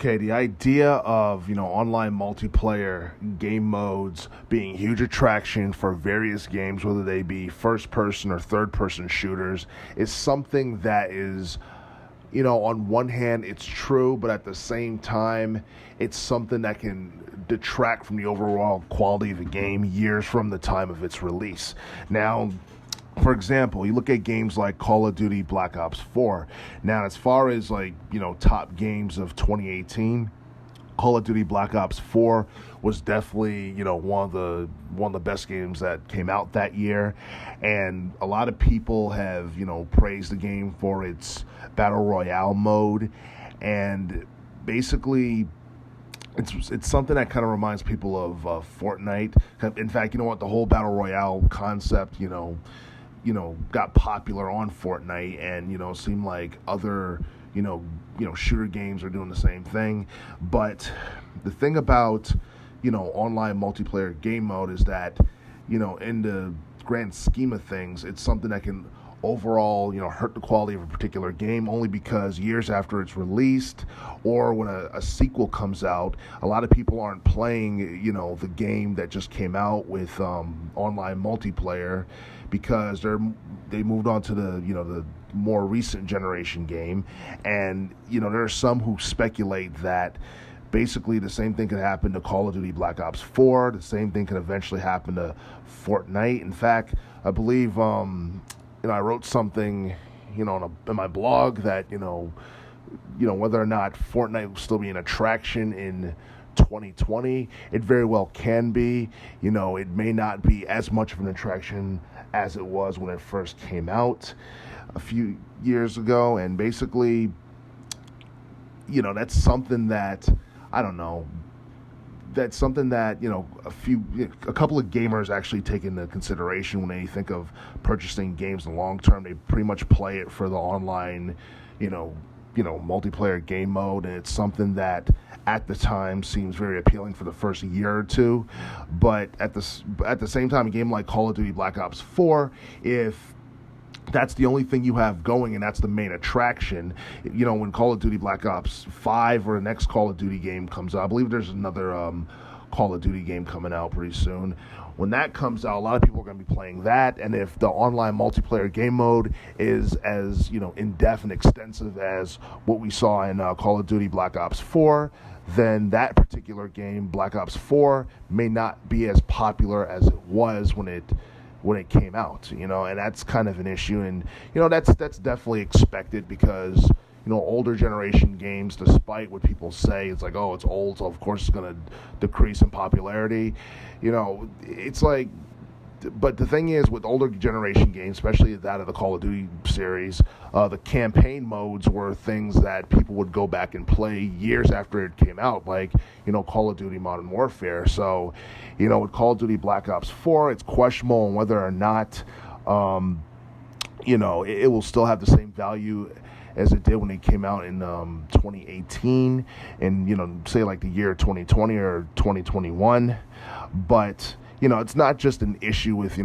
Okay, the idea of, online multiplayer game modes being huge attraction for various games, whether they be first person or third person shooters, is something that is, on one hand, it's true, but at the same time, it's something that can detract from the overall quality of the game years from the time of its release. Now, for example, you look at games like Call of Duty Black Ops 4. Now, as far as top games of 2018, Call of Duty Black Ops 4 was definitely, one of the best games that came out that year. And a lot of people have, praised the game for its Battle Royale mode. And basically, it's something that kind of reminds people of Fortnite. In fact, you know what? The whole Battle Royale concept, got popular on Fortnite, and seemed like other shooter games are doing the same thing. But the thing about online multiplayer game mode is that in the grand scheme of things, it's something that can overall hurt the quality of a particular game, only because years after it's released or when a sequel comes out, a lot of people aren't playing the game that just came out with online multiplayer, because they moved on to the more recent generation game. And there are some who speculate that basically the same thing could happen to Call of Duty Black Ops 4. The same thing could eventually happen to Fortnite. In fact, I believe I wrote something in my blog that whether or not Fortnite will still be an attraction in 2020, it very well can be. It may not be as much of an attraction as it was when it first came out a few years ago. And basically, that's something that, I don't know, that's something that a couple of gamers actually take into consideration when they think of purchasing games in the long term. They pretty much play it for the online multiplayer game mode, and it's something that at the time seems very appealing for the first year or two. But at the same time, a game like Call of Duty Black Ops 4, if that's the only thing you have going and that's the main attraction, when Call of Duty Black Ops 5 or the next Call of Duty game comes out, I believe there's another Call of Duty game coming out pretty soon. When that comes out, a lot of people are going to be playing that, and if the online multiplayer game mode is as in-depth and extensive as what we saw in Call of Duty Black Ops 4, then that particular game, Black Ops 4, may not be as popular as it was when it came out, and that's kind of an issue. And that's definitely expected, because older generation games, despite what people say, it's like, oh, it's old, so of course it's going to decrease in popularity. It's like, but the thing is, with older generation games, especially that of the Call of Duty series, the campaign modes were things that people would go back and play years after it came out, like, Call of Duty Modern Warfare. So, with Call of Duty Black Ops 4, it's questionable on whether or not, it will still have the same value as it did when it came out in 2018 and, say like the year 2020 or 2021. But it's not just an issue with,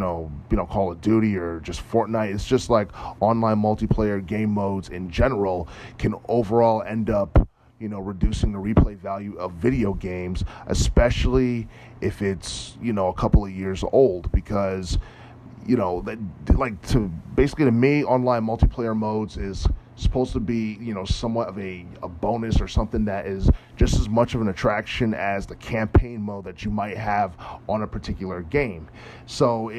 Call of Duty or just Fortnite. It's just like online multiplayer game modes in general can overall end up, reducing the replay value of video games, especially if it's, a couple of years old, because, to me, online multiplayer modes is supposed to be, somewhat of a bonus or something that is just as much of an attraction as the campaign mode that you might have on a particular game. So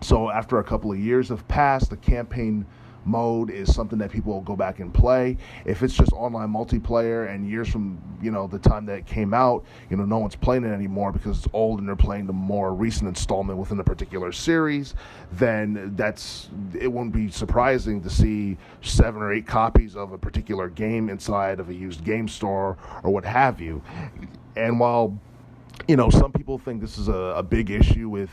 so after a couple of years have passed, the campaign mode is something that people will go back and play. If it's just online multiplayer and years from the time that it came out, no one's playing it anymore because it's old and they're playing the more recent installment within a particular series, then it wouldn't be surprising to see 7 or 8 copies of a particular game inside of a used game store or what have you. And while some people think this is a big issue with,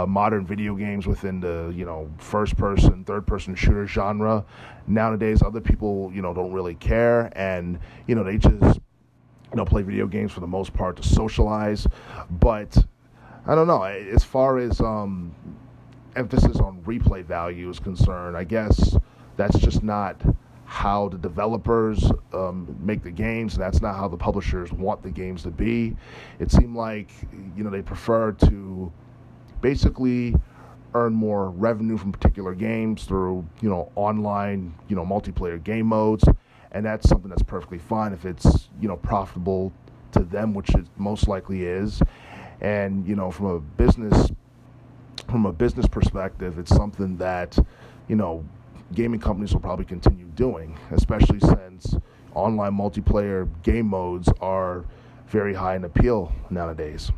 modern video games within the, first-person, third-person shooter genre, nowadays other people, don't really care, and, they just, play video games for the most part to socialize. But I don't know, as far as emphasis on replay value is concerned, I guess that's just not how the developers make the games. That's not how the publishers want the games to be. It seemed like, they prefer to basically earn more revenue from particular games through, online, multiplayer game modes. And that's something that's perfectly fine if it's, profitable to them, which it most likely is. And, from a business perspective, it's something that, gaming companies will probably continue doing, especially since online multiplayer game modes are very high in appeal nowadays.